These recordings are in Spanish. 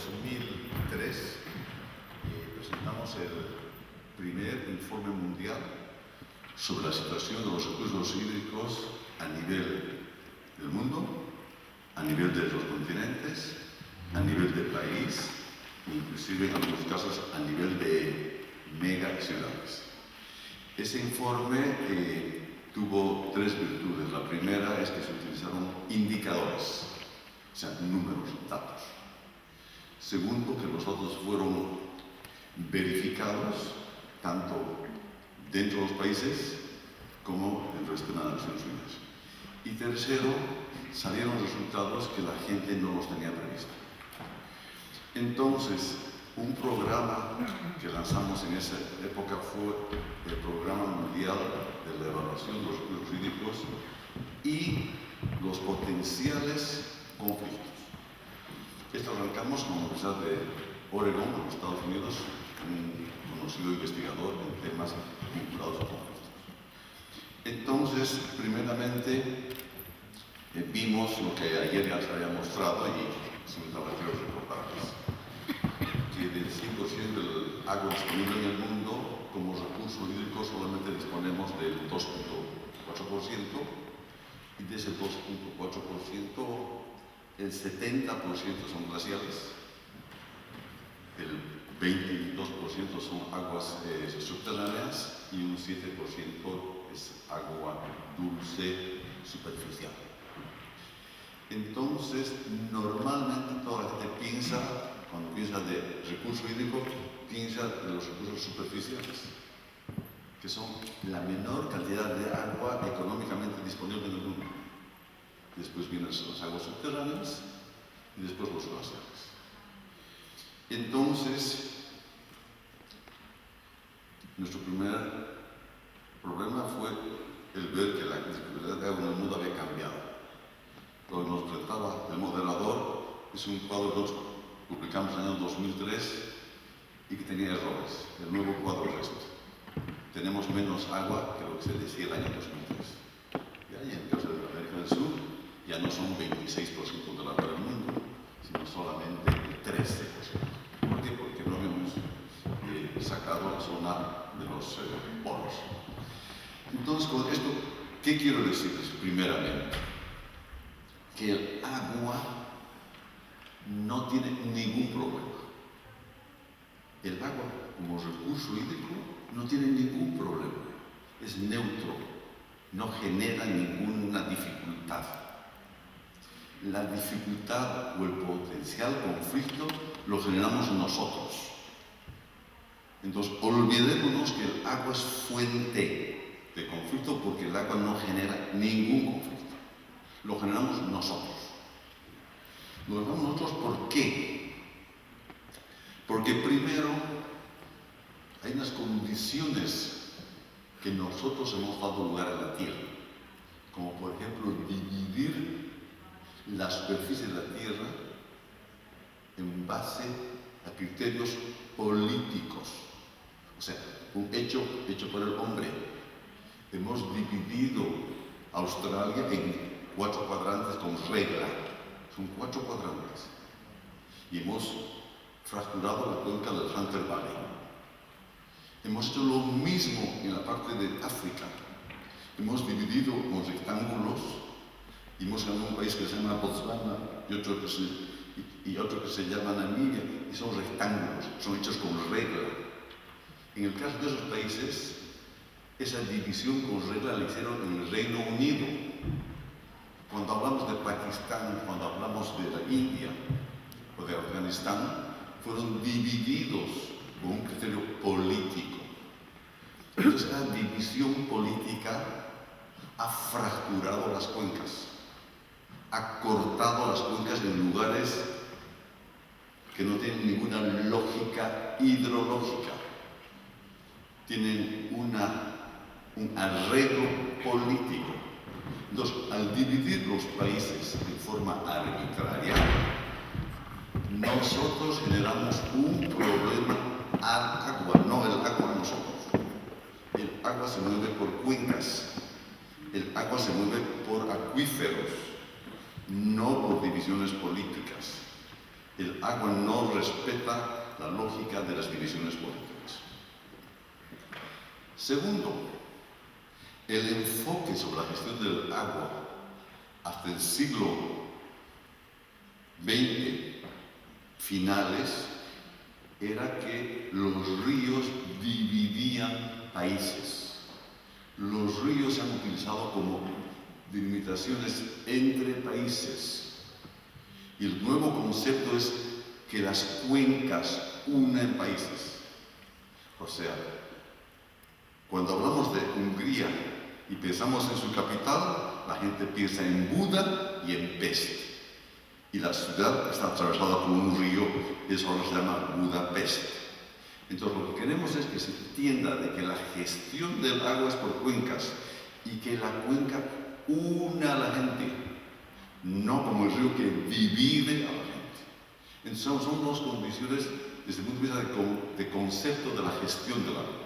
2003 presentamos el primer informe mundial sobre la situación de los recursos hídricos a nivel del mundo, a nivel de los continentes, a nivel del país, inclusive en algunos casos a nivel de megaciudades. Ese informe tuvo tres virtudes. La primera es que se utilizaron indicadores, o sea, números, datos. Segundo, que los datos fueron verificados tanto dentro de los países como en el resto de las Naciones Unidas. Y tercero, salieron resultados que la gente no los tenía previsto. Entonces, un programa que lanzamos en esa época fue el Programa Mundial de la Evaluación de los Recursos Hídricos y los potenciales conflictos. Esto arrancamos con la Universidad de Oregon, en los Estados Unidos, un conocido investigador en temas vinculados a conflictos. Entonces, primeramente, vimos lo que ayer ya se había mostrado y simplemente quiero recordarles. Que del 100% del agua disponible en el mundo, como recurso hídrico solamente disponemos del 2.4% y de ese 2.4% el 70% son glaciales, el 22% son aguas subterráneas y un 7% es agua dulce superficial. Entonces, normalmente toda la gente piensa, cuando piensa de recurso hídrico, piensa de los recursos superficiales, que son la menor cantidad de agua económicamente disponible en el mundo. Después vienen las aguas subterráneas y después los glaciares. Entonces, nuestro primer problema fue el ver que la disponibilidad de agua en el mundo había cambiado. Lo que nos presentaba el moderador es un cuadro que publicamos en el año 2003 y que tenía errores. El nuevo cuadro es este. Tenemos menos agua que lo que se decía el año 2003. Y ahí en el caso de América del Sur ya no son 26% del agua del mundo, sino solamente 13%. ¿Por qué? Porque no habíamos sacado la zona de los polos. Entonces, con esto, ¿qué quiero decirles? Primeramente, que el agua no tiene ningún problema. El agua, como recurso hídrico, no tiene ningún problema. Es neutro, no genera ninguna dificultad. La dificultad o el potencial conflicto lo generamos nosotros. Entonces, olvidémonos que el agua es fuente de conflicto porque el agua no genera ningún conflicto. Lo generamos nosotros. Lo generamos nosotros, ¿por qué? Porque primero hay unas condiciones que nosotros hemos dado lugar a la Tierra, como por ejemplo dividir la superficie de la Tierra en base a criterios políticos. O sea, un hecho por el hombre. Hemos dividido Australia en 4 cuadrantes con regla. Son 4 cuadrantes. Y hemos fracturado la cuenca del Hunter Valley. Hemos hecho lo mismo en la parte de África. Hemos dividido con rectángulos y hemos ganado un país que se llama Botswana y otro que se llama Namibia, y son rectángulos, son hechos con regla. En el caso de esos países, esa división con regla la hicieron en el Reino Unido. Cuando hablamos de Pakistán, cuando hablamos de la India o de Afganistán, fueron divididos por un criterio político. Entonces, la división política ha fracturado las cuencas, ha cortado las cuencas en lugares que no tienen ninguna lógica hidrológica. Tienen un arreglo político. Entonces, al dividir los países de forma arbitraria, nosotros generamos un problema al agua, no el agua a nosotros. El agua se mueve por cuencas, el agua se mueve por acuíferos, no por divisiones políticas. El agua no respeta la lógica de las divisiones políticas. Segundo, el enfoque sobre la gestión del agua hasta el siglo XX finales era que los ríos dividían países. Los ríos se han utilizado como delimitaciones entre países. Y el nuevo concepto es que las cuencas unen países. O sea, cuando hablamos de Hungría y pensamos en su capital, la gente piensa en Buda y en Pest. Y la ciudad está atravesada por un río, y eso ahora se llama Budapest. Entonces lo que queremos es que se entienda de que la gestión del agua es por cuencas y que la cuenca una a la gente, no como el río que divide a la gente. Entonces son dos condiciones desde el punto de vista de concepto de la gestión del agua.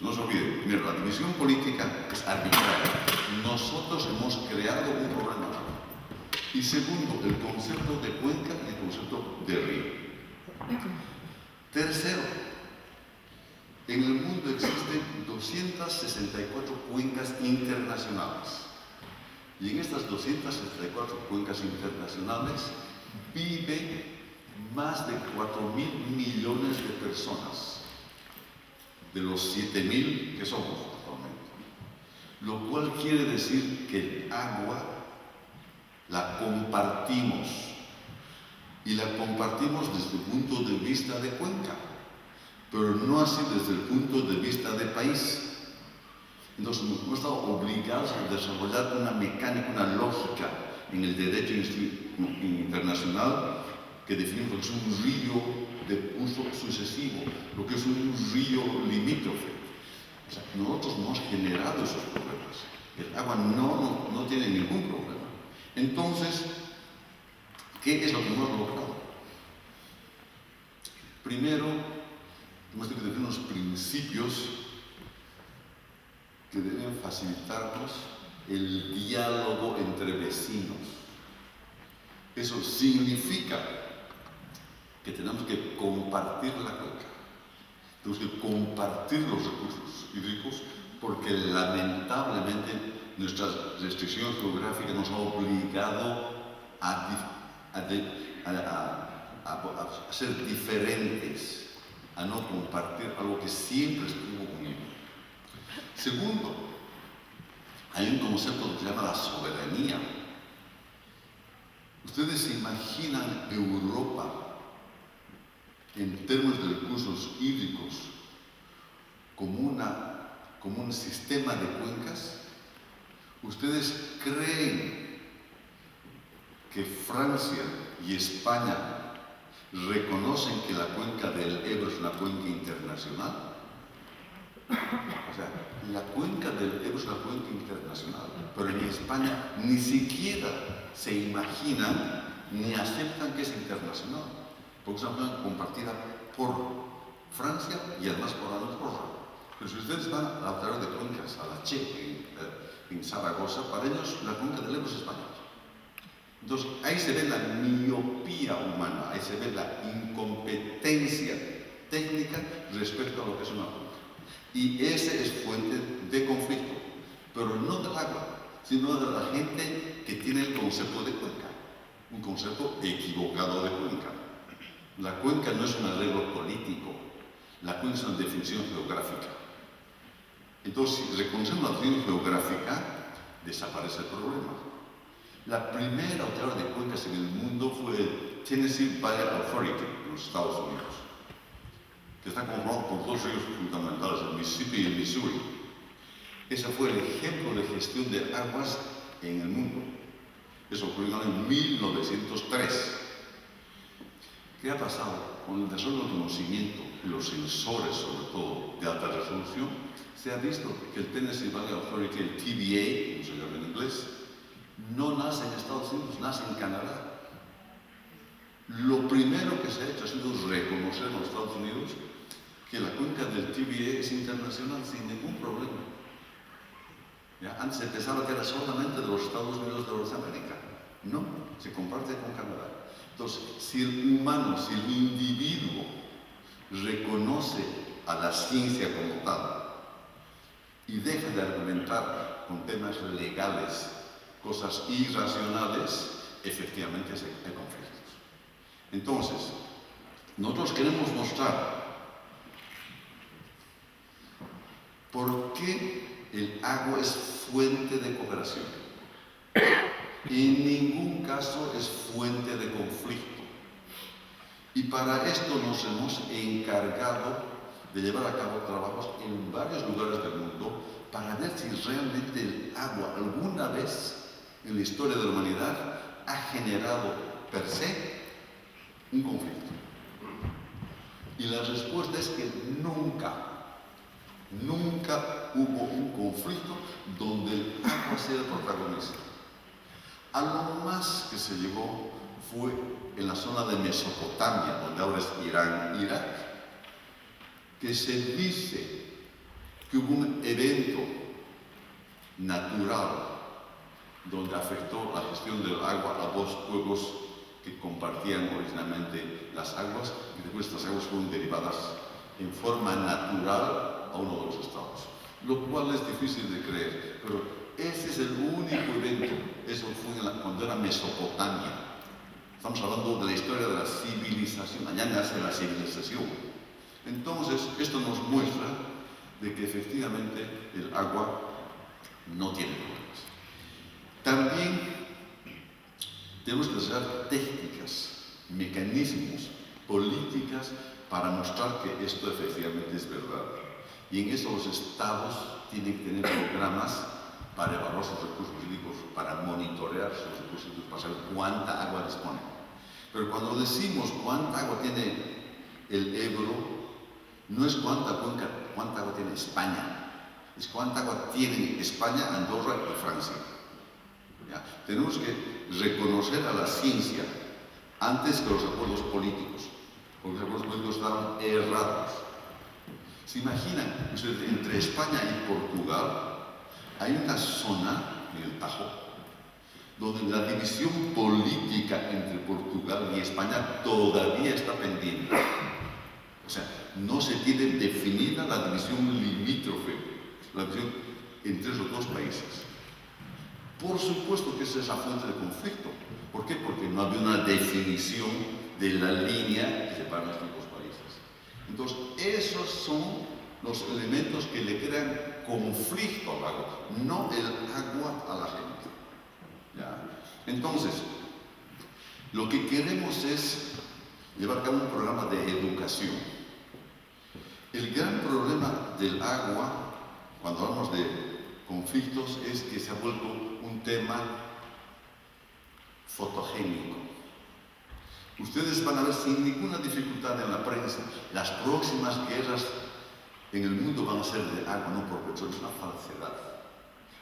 No se olviden, primero, la división política es arbitraria. Nosotros hemos creado un problema. Y segundo, el concepto de cuenca y el concepto de río. Tercero, en el mundo existen 264 cuencas internacionales. Y en estas 264 cuencas internacionales viven más de 4.000 millones de personas, de los 7.000 que somos actualmente. Lo cual quiere decir que el agua la compartimos, y la compartimos desde el punto de vista de cuenca, pero no así desde el punto de vista de país. Entonces hemos estado obligados a desarrollar una mecánica, una lógica en el derecho internacional que define lo que es un río de uso sucesivo, lo que es un río limítrofe. O sea, nosotros no hemos generado esos problemas. El agua no tiene ningún problema. Entonces, ¿qué es lo que hemos logrado? Primero, hemos tenido que definir unos principios que deben facilitarnos el diálogo entre vecinos. Eso significa que tenemos que compartir la cuenca, tenemos que compartir los recursos hídricos, porque lamentablemente nuestra restricción geográfica nos ha obligado a ser diferentes, a no compartir algo que siempre estuvo unido. Segundo, hay un concepto que se llama la soberanía. ¿Ustedes se imaginan Europa en términos de recursos hídricos como un sistema de cuencas? ¿Ustedes creen que Francia y España reconocen que la cuenca del Ebro es una cuenca internacional? O sea, la cuenca del Ebro es una cuenca internacional, pero en España ni siquiera se imaginan ni aceptan que es internacional, porque es una cuenca compartida por Francia y además por Andorra. Pero si ustedes van a través de cuencas, a la Che, en Zaragoza, para ellos la cuenca del Ebro es española. Entonces, ahí se ve la miopía humana, ahí se ve la incompetencia técnica respecto a lo que es una cuenca. Y ese es fuente de conflicto, pero no del agua, sino de la gente que tiene el concepto de cuenca, un concepto equivocado de cuenca. La cuenca no es un arreglo político, la cuenca es una definición geográfica. Entonces, si reconocemos la definición geográfica, desaparece el problema. La primera autoridad de cuencas en el mundo fue el Tennessee Valley Authority en los Estados Unidos, que está conformado por dos ríos fundamentales, el Mississippi y el Missouri. Ese fue el ejemplo de gestión de aguas en el mundo. Eso ocurrió en 1903. ¿Qué ha pasado? Con el desarrollo del conocimiento y los sensores, sobre todo de alta resolución, se ha visto que el Tennessee Valley Authority, el TVA, como se llama en inglés, no nace en Estados Unidos, nace en Canadá. Lo primero que se ha hecho ha sido reconocer en los Estados Unidos que la cuenca del TVA es internacional sin ningún problema. ¿Ya? Antes se pensaba que era solamente de los Estados Unidos de Norteamérica. No, se comparte con Canadá. Entonces, si el humano, si el individuo reconoce a la ciencia como tal y deja de argumentar con temas legales, cosas irracionales, efectivamente hay conflictos. Entonces, nosotros queremos mostrar por qué el agua es fuente de cooperación. En ningún caso es fuente de conflicto. Y para esto nos hemos encargado de llevar a cabo trabajos en varios lugares del mundo para ver si realmente el agua alguna vez en la historia de la humanidad ha generado per se un conflicto. Y la respuesta es que nunca hubo un conflicto donde el agua sea el protagonista. A lo más que se llegó fue en la zona de Mesopotamia, donde ahora es Irán, Irak, que se dice que hubo un evento natural donde afectó la gestión del agua a dos pueblos que compartían originalmente las aguas, y después estas aguas fueron derivadas en forma natural a uno de los estados, lo cual es difícil de creer, pero ese es el único evento. Eso fue cuando era Mesopotamia. Estamos hablando de la historia de la civilización, allá nace la civilización. Entonces, esto nos muestra de que efectivamente el agua no tiene problemas. También tenemos que usar técnicas, mecanismos, políticas para mostrar que esto efectivamente es verdad. Y en eso los estados tienen que tener programas para evaluar sus recursos hídricos, para monitorear sus recursos hídricos, para saber cuánta agua disponen. Pero cuando decimos cuánta agua tiene el Ebro, no es cuánta agua tiene España, es cuánta agua tienen España, Andorra y Francia. ¿Ya? Tenemos que reconocer a la ciencia antes que los acuerdos políticos, porque los acuerdos políticos estaban errados. ¿Se imaginan? Entre España y Portugal hay una zona en el Tajo donde la división política entre Portugal y España todavía está pendiente. O sea, no se tiene definida la división limítrofe, la división entre esos dos países. Por supuesto que esa es la fuente de conflicto. ¿Por qué? Porque no había una definición de la línea que separa nuestros dos países. Entonces, esos son los elementos que le crean conflicto al agua, no el agua a la gente. ¿Ya? Entonces, lo que queremos es llevar a cabo un programa de educación. El gran problema del agua, cuando hablamos de conflictos, es que se ha vuelto un tema fotogénico. Ustedes van a ver sin ninguna dificultad en la prensa, las próximas guerras en el mundo van a ser de agua, no por petróleo, es una falsedad.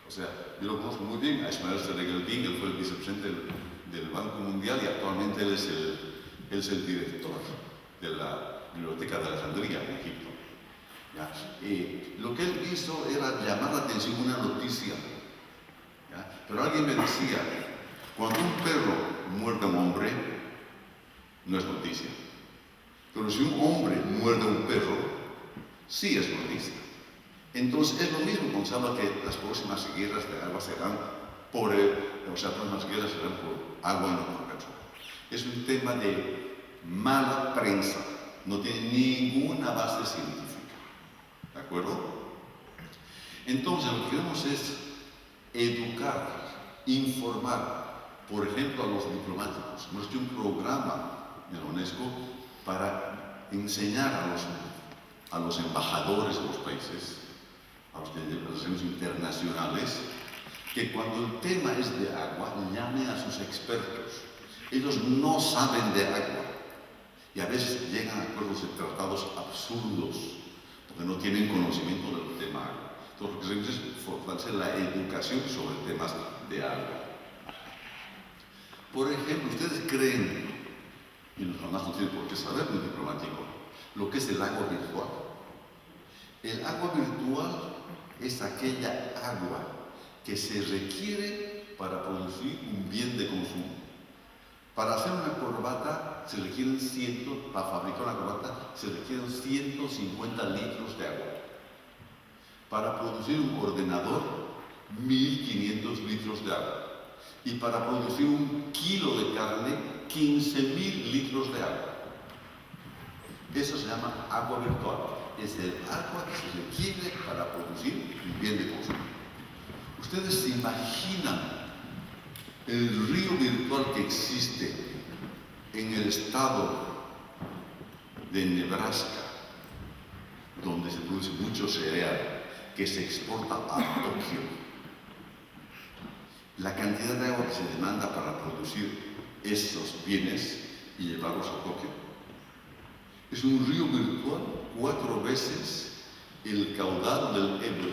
O sea, yo lo conozco muy bien a Ismael Serregueldín, él fue el vicepresidente del Banco Mundial y actualmente él es el director de la Biblioteca de Alejandría en Egipto. ¿Ya? Lo que él hizo era llamar la atención a una noticia. ¿Ya? Pero alguien me decía, cuando un perro muerde a un hombre, no es noticia. Pero si un hombre muerde a un perro, sí es noticia. Entonces es lo mismo cuando se habla que las próximas guerras de agua serán por agua y no por petróleo. Es un tema de mala prensa, no tiene ninguna base científica. ¿De acuerdo? Entonces lo que queremos es educar, informar, por ejemplo, a los diplomáticos. Hemos hecho un programa en la UNESCO para enseñar a los embajadores de los países, a los de relaciones internacionales, que cuando el tema es de agua, llamen a sus expertos. Ellos no saben de agua y a veces llegan a acuerdos de tratados absurdos porque no tienen conocimiento del tema agua. Entonces lo que queremos es fortalecer la educación sobre temas de agua. Por ejemplo, ¿ustedes creen, y los demás no tienen por qué saber, muy diplomático, lo que es el agua virtual? El agua virtual es aquella agua que se requiere para producir un bien de consumo. Para hacer una corbata se requieren para fabricar una corbata se requieren 150 litros de agua. Para producir un ordenador, 1500 litros de agua. Y para producir un kilo de carne, 15.000 litros de agua. Eso se llama agua virtual. Es el agua que se requiere para producir un bien de consumo. ¿Ustedes se imaginan el río virtual que existe en el estado de Nebraska, donde se produce mucho cereal, que se exporta a Tokio? La cantidad de agua que se demanda para producir esos bienes y llevarlos a Tokio es un río virtual 4 veces el caudal del Ebro.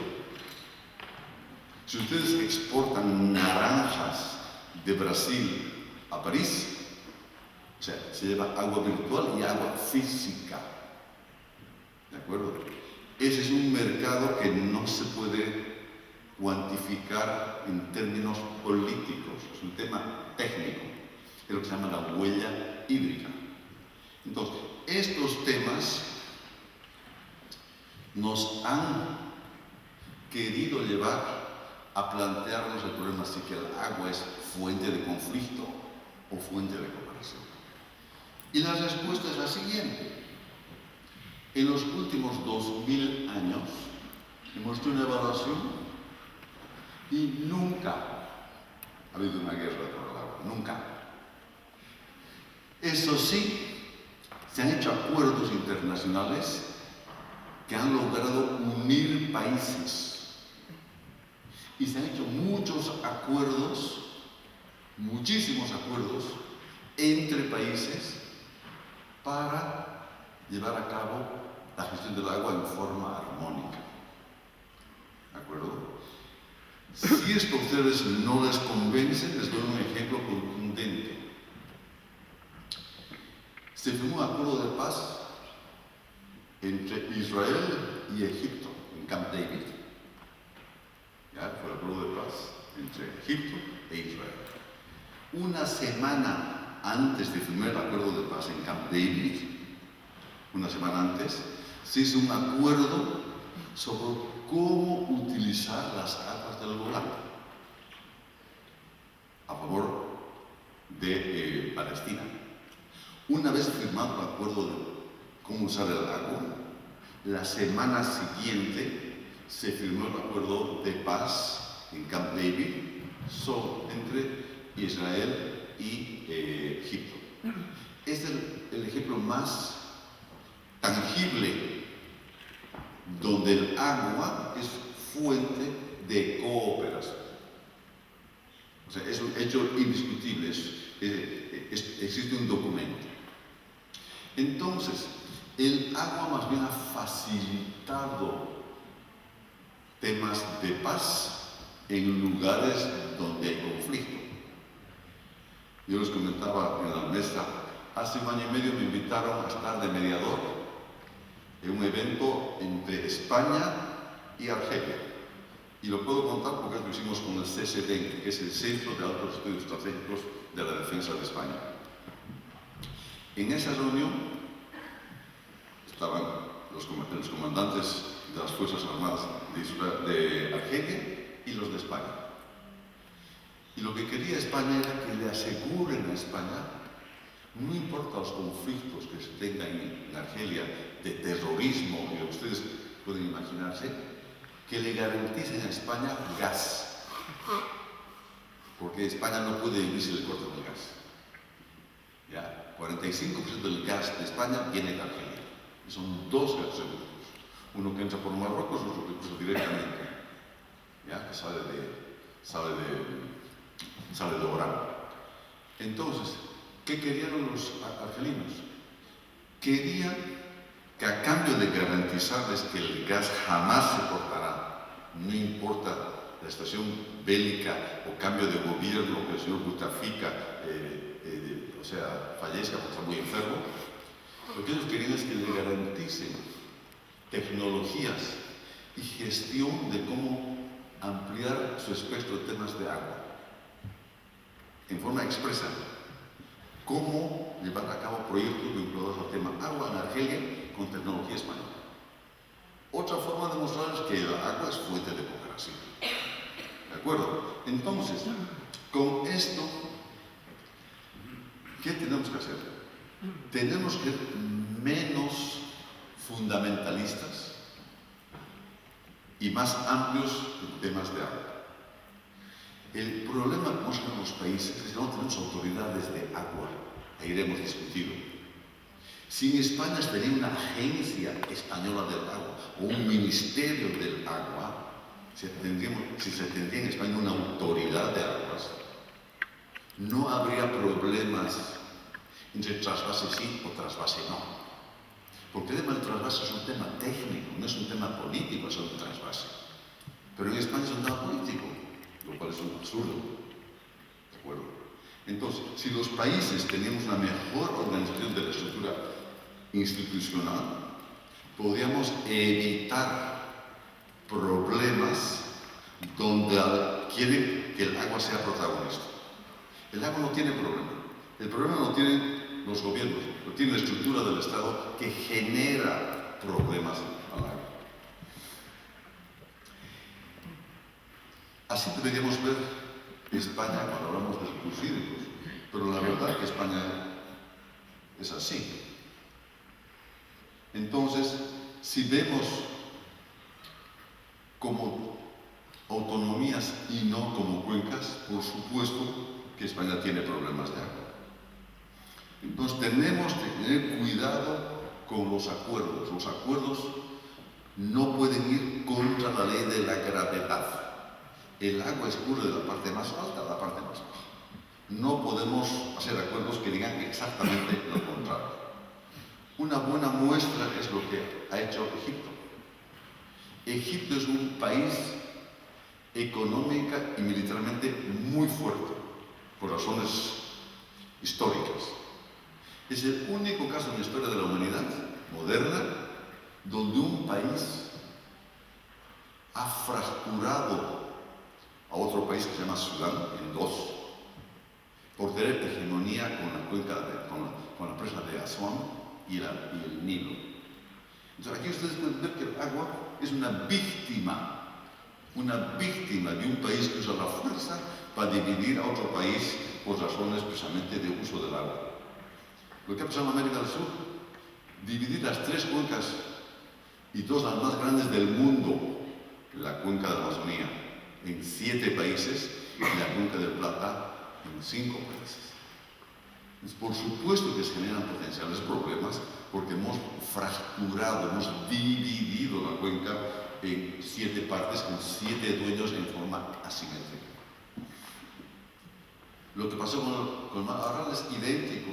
Si ustedes exportan naranjas de Brasil a París, o sea, se lleva agua virtual y agua física. ¿De acuerdo? Ese es un mercado que no se puede cuantificar en términos políticos, es un tema técnico, es lo que se llama la huella hídrica. Entonces, estos temas nos han querido llevar a plantearnos el problema si que el agua es fuente de conflicto o fuente de cooperación. Y la respuesta es la siguiente. En los últimos 2000 años hemos hecho una evaluación y nunca ha habido una guerra por el agua, nunca. Eso sí, se han hecho acuerdos internacionales que han logrado unir países. Y se han hecho muchos acuerdos, muchísimos acuerdos, entre países para llevar a cabo la gestión del agua en forma armónica. ¿De acuerdo? Si esto a ustedes no les convence, les doy un ejemplo contundente. Se firmó un acuerdo de paz entre Israel y Egipto en Camp David. ¿Ya? Fue el acuerdo de paz entre Egipto e Israel. Una semana antes de firmar el acuerdo de paz en Camp David, una semana antes, se hizo un acuerdo sobre cómo utilizar las aguas del Golán a favor de Palestina. Una vez firmado el acuerdo de cómo usar el agua, la semana siguiente se firmó el acuerdo de paz en Camp David entre Israel y Egipto. Este es el ejemplo más tangible donde el agua es fuente de cooperación. O sea, es un hecho indiscutible, existe un documento. Entonces, el agua más bien ha facilitado temas de paz en lugares donde hay conflicto. Yo les comentaba en la mesa, hace 1 año y medio me invitaron a estar de mediador en un evento entre España y Argelia. Y lo puedo contar porque lo hicimos con el CSD, que es el Centro de Altos Estudios Estratégicos de la Defensa de España. En esa reunión estaban los comandantes de las Fuerzas Armadas de Argelia y los de España. Y lo que quería España era que le aseguren a España, no importa los conflictos que se tengan en Argelia de terrorismo, y ustedes pueden imaginarse, que le garanticen a España gas. Porque España no puede vivir si le cortan el gas. ¿Ya? 45% del gas de España viene de Argelia. Y son 2 gasoductos. Uno que entra por Marruecos y otro que cruza directamente. ¿Ya? Que sale de Orán. Entonces, ¿qué querían los argelinos? Querían que a cambio de garantizarles que el gas jamás se cortará, no importa la situación bélica o cambio de gobierno que el señor Bouteflika fallezca porque está muy enfermo, lo que ellos querían es que le garanticen tecnologías y gestión de cómo ampliar su espectro de temas de agua. en forma expresa cómo llevar a cabo proyectos vinculados al tema agua en Argelia con tecnología española. Otra forma de mostrarles que el agua es fuente de democracia. ¿De acuerdo? Entonces, con esto, ¿qué tenemos que hacer? Tenemos que ser menos fundamentalistas y más amplios en temas de agua. El problema que tenemos en los países es que no tenemos autoridades de agua. Ahí iremos discutido. Si en España se tenía una agencia española del agua o un ministerio del agua, si se tendría en España una autoridad de aguas, no habría problemas entre trasvase sí o trasvase no. Porque el tema del trasvase es un tema técnico, no es un tema político, es un trasvase. Pero en España es un tema político, lo cual es un absurdo. ¿De acuerdo? Entonces, si los países teníamos una mejor organización de la estructura institucional, podríamos evitar problemas donde quieren que el agua sea protagonista. El agua no tiene problema. El problema no tienen los gobiernos, lo tiene la estructura del Estado que genera problemas al agua. Así deberíamos ver España cuando hablamos de recursos hídricos, pero la verdad es que España es así. Entonces, si vemos como autonomías y no como cuencas, por supuesto que España tiene problemas de agua. Entonces tenemos que tener cuidado con los acuerdos. Los acuerdos no pueden ir contra la ley de la gravedad. El agua escurre de la parte más alta a la parte más baja. No podemos hacer acuerdos que digan exactamente lo contrario. Una buena muestra es lo que ha hecho Egipto. Egipto es un país económica y militarmente muy fuerte, por razones históricas. Es el único caso en la historia de la humanidad moderna donde un país ha fracturado a otro país que se llama Sudán en dos, por tener hegemonía con la cuenca, con la presa de Asuán y el Nilo. Entonces aquí ustedes pueden ver que el agua es una víctima de un país que usa la fuerza para dividir a otro país por razones precisamente de uso del agua. Lo que ha pasado en América del Sur, dividir las tres cuencas y dos las más grandes del mundo, la cuenca de la Amazonía en 7 países y la cuenca del Plata en 5 países. Entonces, por supuesto que se generan potenciales problemas porque hemos fracturado, hemos dividido la cuenca en 7 partes con 7 dueños en forma asimétrica. Lo que pasó con el mar Aral es idéntico.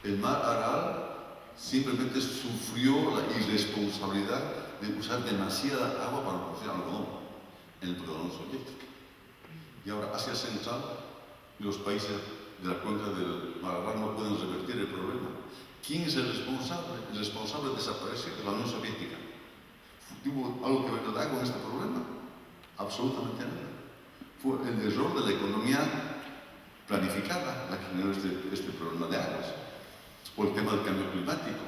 El mar Aral simplemente sufrió la irresponsabilidad de usar demasiada agua para producir algodón en el periodo soviético. Y ahora Asia Central y los países de la cuenca del mar Aral no pueden revertir el problema. ¿Quién es el responsable? El responsable desapareció de la Unión Soviética. ¿Tuvo algo que ver el agua en este problema? Absolutamente nada. Fue el error de la economía planificada la que generó este problema de aguas. O el tema del cambio climático.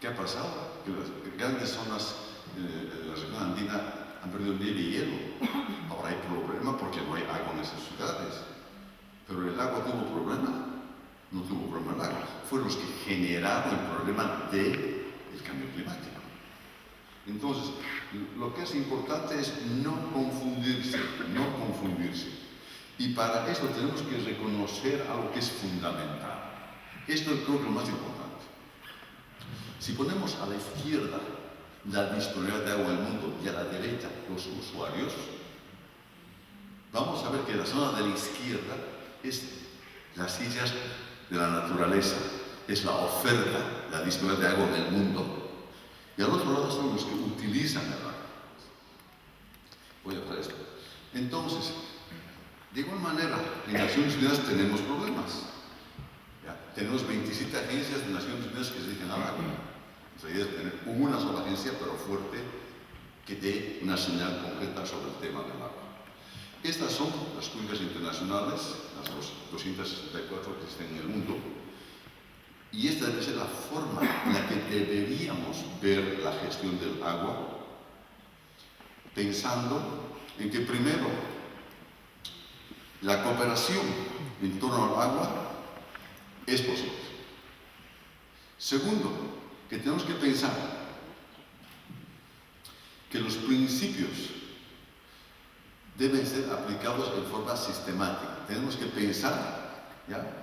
¿Qué ha pasado? Que las grandes zonas de la región andina han perdido nieve y hielo. Ahora hay problema porque no hay agua en esas ciudades. Pero el agua tuvo problema. No tuvo problema el agua. Fueron los que generaron el problema del cambio climático. Entonces, lo que es importante es no confundirse. Y para eso tenemos que reconocer algo que es fundamental. Esto creo que es lo más importante. Si ponemos a la izquierda la disponibilidad de agua en el mundo y a la derecha los usuarios, vamos a ver que la zona de la izquierda es las sillas de la naturaleza, es la oferta, la disponibilidad de agua en el mundo. Y al otro lado son los que utilizan el agua. Voy a hacer esto. Entonces, de igual manera, en Naciones Unidas tenemos problemas. Tenemos 27 agencias de Naciones Unidas que se dedican al agua. La idea es tener una sola agencia, pero fuerte, que dé una señal concreta sobre el tema del agua. Estas son las cuencas internacionales, las 264 que existen en el mundo, y esta debe ser la forma en la que deberíamos ver la gestión del agua, pensando en que primero, la cooperación en torno al agua es posible. Segundo, que tenemos que pensar que los principios deben ser aplicados de forma sistemática. Tenemos que pensar, ¿ya?,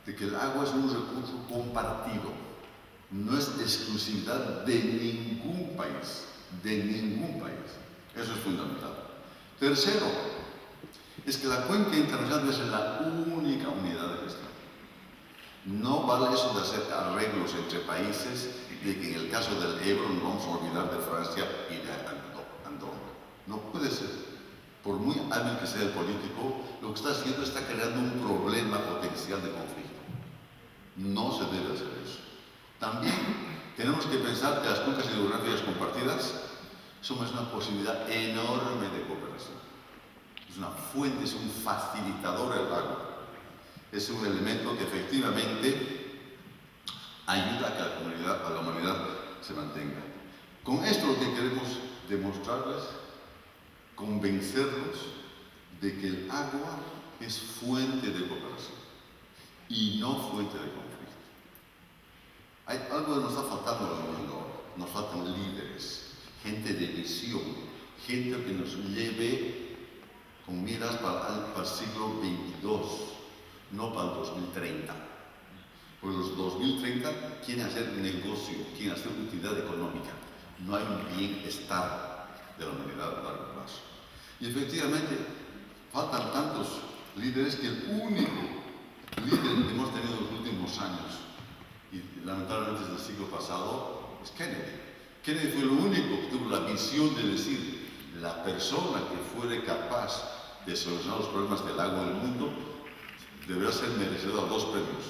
de que el agua es un recurso compartido, no es exclusividad de ningún país, Eso es fundamental. Tercero, es que la cuenca internacional debe ser la única unidad de gestión. No vale eso de hacer arreglos entre países, de que en el caso del Ebro nos vamos a olvidar de Francia y de Andorra. No puede ser. Por muy hábil que sea el político, lo que está haciendo está creando un problema potencial de conflicto. No se debe hacer eso. También tenemos que pensar que las cuencas hidrográficas compartidas son una posibilidad enorme de cooperación. Es una fuente, es un facilitador del agua. Es un elemento que efectivamente ayuda a que la humanidad se mantenga. Con esto lo que queremos demostrarles, convencerlos de que el agua es fuente de cooperación y no fuente de conflicto. Hay algo que nos está faltando en el mundo ahora. Nos faltan líderes, gente de visión, gente que nos lleve con miras para el siglo XXII, no para el 2030. Porque los 2030 quieren hacer negocio, quieren hacer utilidad económica. No hay un bienestar de la humanidad a largo plazo. Y efectivamente, faltan tantos líderes que el único líder que hemos tenido en los últimos años, y lamentablemente desde el siglo pasado, es Kennedy. Kennedy fue el único que tuvo la visión de decir, la persona que fuere capaz de solucionar los problemas del agua en el mundo deberá ser merecedor de 2 premios.